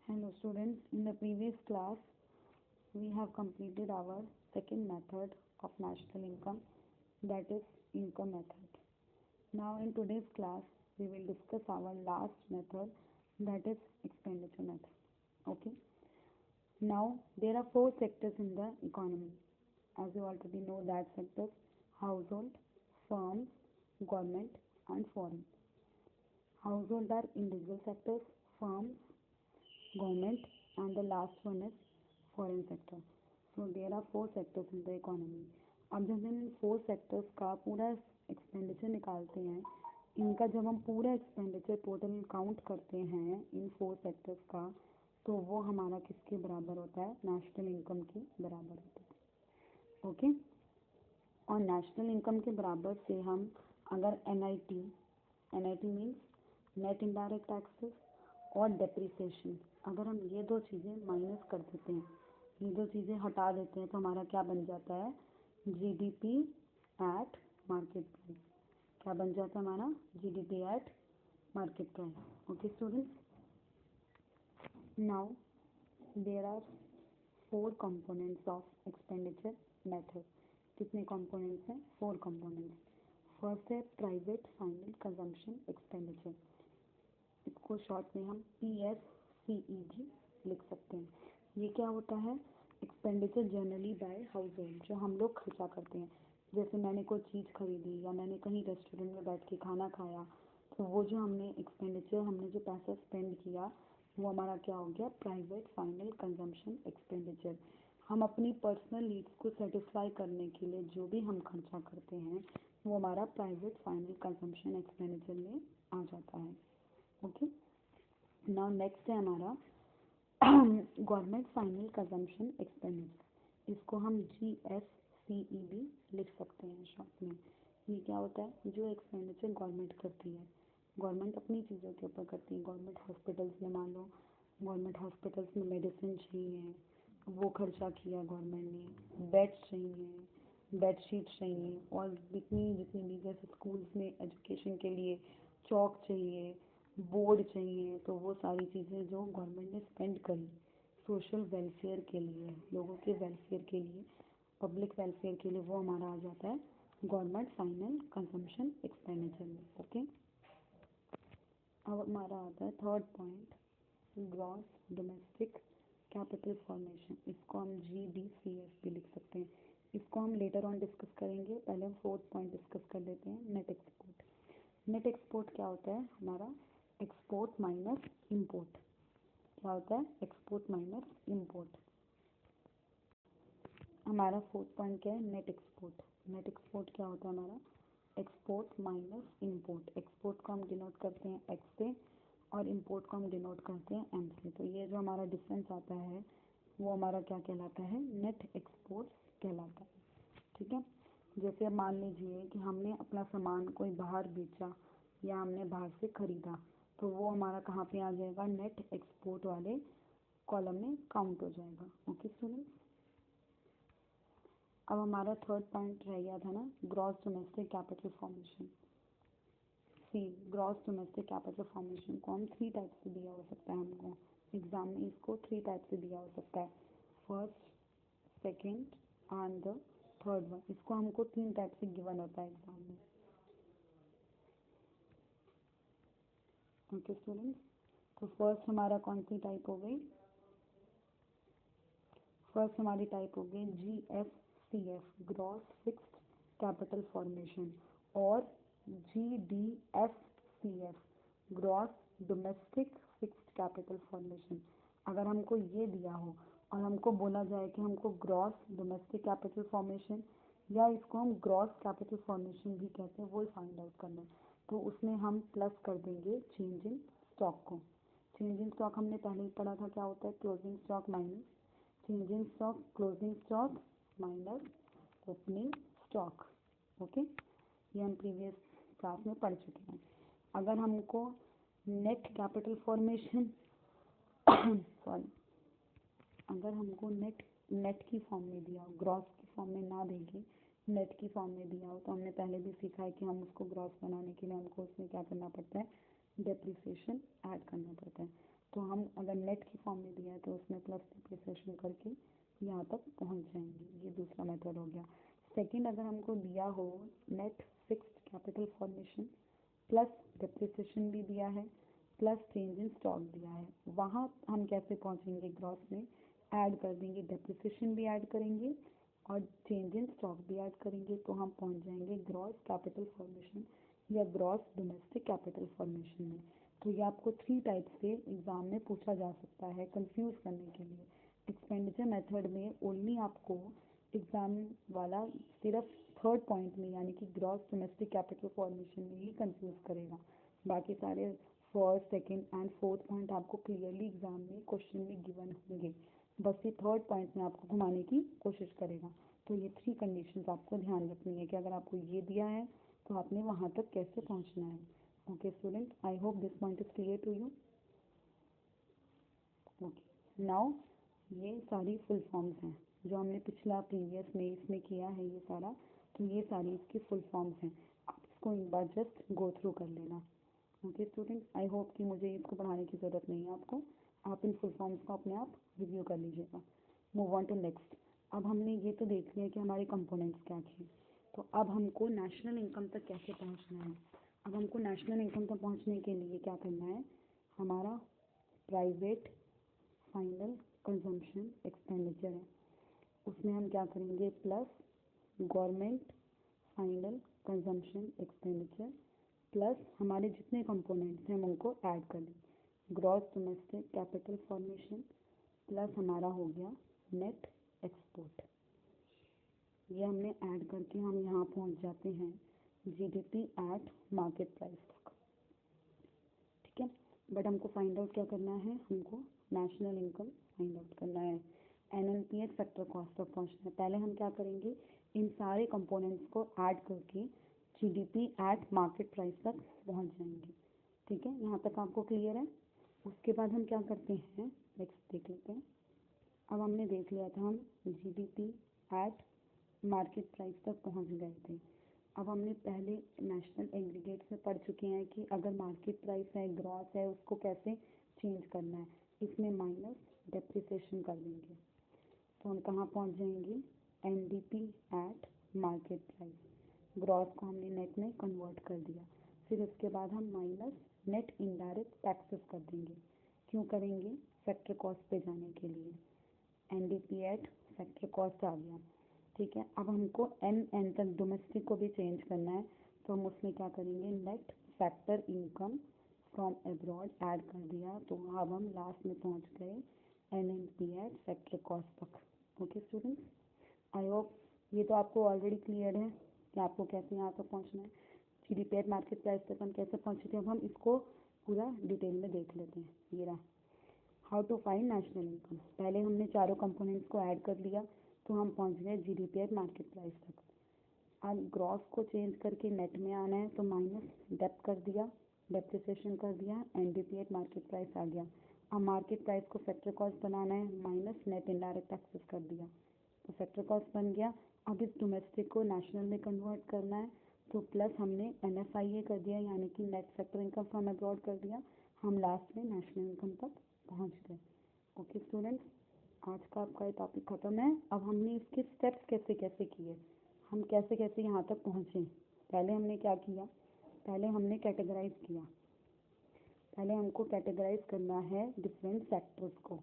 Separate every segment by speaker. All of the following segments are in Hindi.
Speaker 1: Hello students, in the previous class we have completed our second method of national income, that is income method. Now in today's class we will discuss our last method, that is expenditure method. Okay. Now there are four sectors in the economy. As you already know that sectors: household, firms, government and foreign. Household are individual sectors, firms, government, and the last one is foreign sector. So there are four sectors in the economy. अब जब हम इन फोर सेक्टर्स का पूरा एक्सपेंडिचर निकालते हैं, इनका जब हम पूरा एक्सपेंडिचर टोटल काउंट करते हैं इन फोर सेक्टर्स का, तो वो हमारा किसके बराबर होता है? नेशनल इनकम के बराबर होता है. ओके. और नेशनल इनकम के बराबर से हम अगर NIT means net indirect taxes और डेप्रिसिएशन, अगर हम ये दो चीज़ें माइनस कर देते हैं, ये दो चीज़ें हटा देते हैं, तो हमारा क्या बन जाता है? GDP at market price. क्या बन जाता है हमारा? GDP at market price. Okay students. Now there are four components of expenditure method. कितने कंपोनेंट्स हैं? Four components. फर्स्ट है प्राइवेट फाइनल कंजम्पशन एक्सपेंडिचर. इसको शॉर्ट में हम PFCEG लिख सकते हैं. ये क्या होता है? Expenditure generally by household, जो हम लोग खर्चा करते हैं. जैसे मैंने कोई चीज़ खरीदी या मैंने कहीं रेस्टोरेंट में बैठ के खाना खाया, तो वो जो हमने एक्सपेंडिचर, हमने जो पैसा स्पेंड किया, वो हमारा क्या हो गया? Private final consumption expenditure. हम अपनी पर्सनल नीड्स को सेटिस्फाई करने के लिए जो भी हम खर्चा करते हैं, वो हमारा प्राइवेट फाइनल कंजम्पशन एक्सपेंडिचर में आ जाता है. ओके. नाउ नेक्स्ट है हमारा गवर्नमेंट फाइनल कंजम्पशन एक्सपेंडिचर. इसको हम GFCEB लिख सकते हैं शॉर्ट में. ये क्या होता है? जो एक्सपेंडिचर गवर्नमेंट करती है, गवर्नमेंट अपनी चीज़ों के ऊपर करती है. गवर्नमेंट हॉस्पिटल्स में, मान लो गवर्नमेंट हॉस्पिटल्स में मेडिसिन चाहिए, वो खर्चा किया गवर्नमेंट ने. बेड्स चाहिए, बेडशीट चाहिए, और जितनी भी जैसे स्कूल्स में एजुकेशन के लिए चौक चाहिए, बोर्ड चाहिए, तो वो सारी चीज़ें जो गवर्नमेंट ने स्पेंड करी सोशल वेलफेयर के लिए, लोगों के वेलफेयर के लिए, पब्लिक वेलफेयर के लिए, वो हमारा आ जाता है गवर्नमेंट फाइनल कंजम्पशन एक्सपेंडिचर में. ओके. अब हमारा आता है third point, gross domestic capital formation. इसको हम GDCF भी लिख सकते हैं. इसको हम लेटर ऑन डिस्कस करेंगे. पहले हम फोर्थ पॉइंट डिस्कस कर लेते हैं, नेट एक्सपोर्ट. नेट एक्सपोर्ट क्या होता है? हमारा एक्सपोर्ट माइनस इंपोर्ट. क्या होता है? Export minus import. हमारा फोर्थ पॉइंट क्या है? Net export. नेट एक्सपोर्ट क्या होता है हमारा? Export minus import. एक्सपोर्ट को हम डिनोट करते हैं X से और इंपोर्ट को हम डिनोट करते हैं M से. तो ये जो हमारा डिफरेंस आता है वो हमारा क्या कहलाता है? नेट एक्सपोर्ट कहलाता है. ठीक है. जैसे अब मान लीजिए कि हमने अपना सामान कोई बाहर बेचा या हमने बाहर से खरीदा, तो वो हमारा कहाँ पे आ जाएगा? नेट एक्सपोर्ट वाले कॉलम में काउंट हो जाएगा. Okay students. अब हमारा थर्ड पॉइंट रह गया था ना, ग्रॉस डोमेस्टिक कैपिटल फॉर्मेशन. सी ग्रॉस डोमेस्टिक कैपिटल फॉर्मेशन को हम थ्री टाइप से दिया हो सकता है. हमको एग्जाम में इसको थ्री टाइप से दिया हो सकता है. First, second and the third one. इसको हमको तीन टाइप से गिवन होता है एग्जाम में. Okay students. तो फर्स्ट हमारा कौन सी टाइप हो गई? फर्स्ट हमारी टाइप हो गई GFCF, gross fixed capital formation, और GDFCF, gross domestic fixed capital formation. अगर हमको ये दिया हो और हमको बोला जाए कि हमको ग्रॉस डोमेस्टिक कैपिटल फॉर्मेशन या इसको हम ग्रॉस कैपिटल फॉर्मेशन भी कहते हैं, वो फाइंड आउट करना है, तो उसमें हम प्लस कर देंगे चेंज इन स्टॉक को. चेंज इन स्टॉक हमने पहले ही पढ़ा था, क्या होता है? Closing stock minus change in stock, closing stock minus opening stock. Okay. ये हम प्रीवियस क्लास में पढ़ चुके हैं. अगर हमको नेट कैपिटल फॉर्मेशन सॉरी, अगर हमको नेट की फॉर्म में दिया हो, ग्रॉस की फॉर्म में ना देंगे, नेट की फॉर्म में दिया हो, तो हमने पहले भी सीखा है कि हम उसको ग्रॉस बनाने के लिए हमको उसमें क्या करना पड़ता है? डेप्रिसिएशन ऐड करना पड़ता है. तो हम अगर नेट की फॉर्म में दिया है तो उसमें प्लस डिप्रिसिएशन करके यहाँ तक पहुँच जाएंगे। ये दूसरा मेथड हो गया। सेकंड, अगर हमको दिया हो net fixed capital formation plus depreciation भी दिया है प्लस चेंज इन स्टॉक दिया है, वहाँ हम कैसे पहुँचेंगे? ग्रॉस में ऐड कर देंगे, डिप्रिसिएशन भी ऐड करेंगे और चेंज इन स्टॉक भी ऐड करेंगे, तो हम पहुँच जाएंगे ग्रॉस कैपिटल फॉर्मेशन या ग्रॉस डोमेस्टिक कैपिटल फॉर्मेशन में। तो ये आपको 3 टाइप से एग्ज़ाम में पूछा जा सकता है कंफ्यूज करने के लिए। एक्सपेंडिचर मेथड में ओनली आपको एग्ज़ाम वाला सिर्फ थर्ड पॉइंट में यानी कि ग्रॉस डोमेस्टिक कैपिटल फॉर्मेशन में ही कंफ्यूज करेगा। बाकी सारे first, second and fourth point आपको क्लियरली एग्ज़ाम में क्वेश्चन में गिवन होंगे, बस ये थर्ड पॉइंट में आपको घुमाने की कोशिश करेगा। तो ये 3 कंडीशंस आपको ध्यान रखनी है कि अगर आपको ये दिया है तो आपने वहाँ तक कैसे पहुँचना है। Okay student, I hope this point is clear to you. Okay, now ये सारी फुल फॉर्म्स हैं जो हमने पिछला प्रीवियस में इसमें किया है ये सारा, तो ये सारी इसकी फुल फॉर्म्स हैं। आप इसको एक बार जस्ट गो थ्रू कर लेना। ओके स्टूडेंट, आई होप कि मुझे इसको पढ़ाने की ज़रूरत नहीं है आपको, आप इन फुल फॉर्म्स को अपने आप रिव्यू कर लीजिएगा। Move on to next. अब हमने ये तो देख लिया कि हमारे कंपोनेंट्स क्या थे, तो अब हमको नेशनल इनकम तक कैसे पहुंचना है। अब हमको नेशनल इनकम तक पहुंचने के लिए क्या करना है, हमारा प्राइवेट फाइनल कंजम्पशन एक्सपेंडिचर है, उसमें हम क्या करेंगे plus government final consumption expenditure plus हमारे जितने कंपोनेंट्स हैं हम उनको ऐड कर लें, gross domestic capital formation plus हमारा हो गया नेट एक्सपोर्ट। ये हमने ऐड करके हम यहाँ पहुँच जाते हैं जीडीपी एट मार्केट प्राइस तक। ठीक है, बट हमको फाइंड आउट क्या करना है, हमको नेशनल इनकम फाइंड आउट करना है, एनएनपीएस फैक्टर कॉस्ट तक पहुँचना है। पहले हम क्या करेंगे, इन सारे कंपोनेंट्स को ऐड करके जीडीपी एट मार्केट प्राइस तक पहुँच जाएंगे। ठीक है, यहाँ तक आपको क्लियर है। उसके बाद हम क्या करते हैं, नेक्स्ट देख लेते हैं। अब हमने देख लिया था हम जीडीपी एट मार्केट प्राइस तक पहुँच गए थे। अब हमने पहले नेशनल एग्रीगेट्स में पढ़ चुके हैं कि अगर मार्केट प्राइस है, ग्रॉस है, उसको कैसे चेंज करना है, इसमें माइनस डेप्रिसिएशन कर देंगे, तो हम कहाँ पहुँच जाएंगे, NDP at market price. Gross को हमने नेट में कन्वर्ट कर दिया, फिर उसके बाद हम माइनस नेट इनडायरेक्ट टैक्सेस कर देंगे। क्यों करेंगे, फैक्टर कॉस्ट पे जाने के लिए। एनडीपी एट फैक्टर कॉस्ट आ गया। ठीक है, अब हमको एन तक डोमेस्टिक को भी चेंज करना है, तो हम उसमें क्या करेंगे, net factor income from abroad add कर दिया, तो अब हम लास्ट में पहुंच गए एनएनपी एट फैक्टर कॉस्ट तक। ओके स्टूडेंट्स, आई होप ये तो आपको ऑलरेडी क्लियर है कि आपको कैसे यहाँ तक पहुँचना है। जीडीपी एट मार्केट प्राइस तक हम कैसे पहुँचे थे, अब हम इसको पूरा डिटेल में देख लेते हैं। ये रहा how to find national income. पहले हमने चारों कंपोनेंट्स को ऐड कर लिया, तो हम पहुंच गए जीडीपी एट मार्केट प्राइस तक। अब ग्रॉस को चेंज करके नेट में आना है, तो माइनस डेप्ट कर दिया, डेप्रिसिएशन कर दिया, एनडीपी एट मार्केट प्राइस आ गया। अब मार्केट प्राइस को फैक्टर कॉस्ट बनाना है, माइनस नेट इनडायरेक्ट टैक्सेस कर दिया, तो फैक्टर कॉस्ट बन गया। अब इस डोमेस्टिक को नेशनल में कन्वर्ट करना है, तो प्लस हमने एनएफआईए कर दिया यानी कि net factor income from abroad कर दिया, हम लास्ट में नेशनल इनकम तक पहुंच गए। ओके स्टूडेंट्स, आज का आपका ये टॉपिक ख़त्म है। अब हमने इसके स्टेप्स कैसे कैसे किए, हम कैसे कैसे यहाँ तक पहुँचे। पहले हमने क्या किया, पहले हमने कैटेगराइज किया। पहले हमको कैटेगराइज करना है डिफरेंट सेक्टर्स को।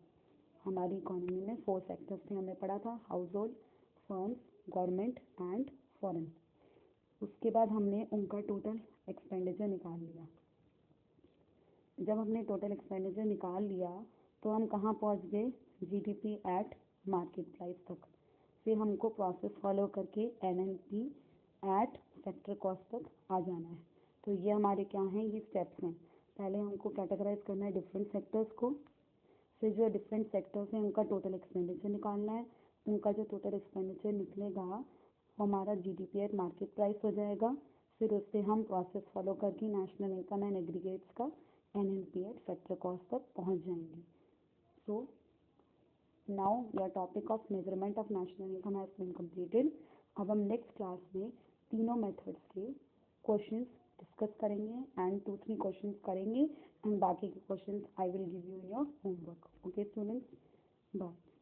Speaker 1: हमारी इकोनॉमी में 4 सेक्टर्स थे, हमने पढ़ा था, house hold, firms, government and foreign. उसके बाद हमने उनका टोटल एक्सपेंडिचर निकाल लिया। जब हमने टोटल एक्सपेंडिचर निकाल लिया तो हम कहाँ पहुँच गए, जीडीपी एट मार्केट प्राइस तक। फिर हमको प्रोसेस फॉलो करके एनएनपी एट फैक्टर कॉस्ट तक आ जाना है। तो ये हमारे क्या हैं, ये स्टेप्स हैं। पहले हमको कैटेगराइज करना है डिफरेंट सेक्टर्स को, फिर जो डिफरेंट सेक्टर्स हैं उनका टोटल एक्सपेंडिचर निकालना है। उनका जो टोटल एक्सपेंडिचर निकलेगा वो हमारा जीडीपी एट मार्केट प्राइस हो जाएगा। फिर उससे हम प्रोसेस फॉलो करके नेशनल इनकम एंड एग्रीगेट्स का एनएनपी एट फैक्टर कॉस्ट तक पहुँच जाएंगे। So now your topic of measurement of national income has been completed. अब हम नेक्स्ट क्लास में तीनों मेथड्स के क्वेश्चंस डिस्कस करेंगे एंड 2-3 क्वेश्चंस करेंगे एंड बाकी के questions I will give you in your homework. Okay students, bye.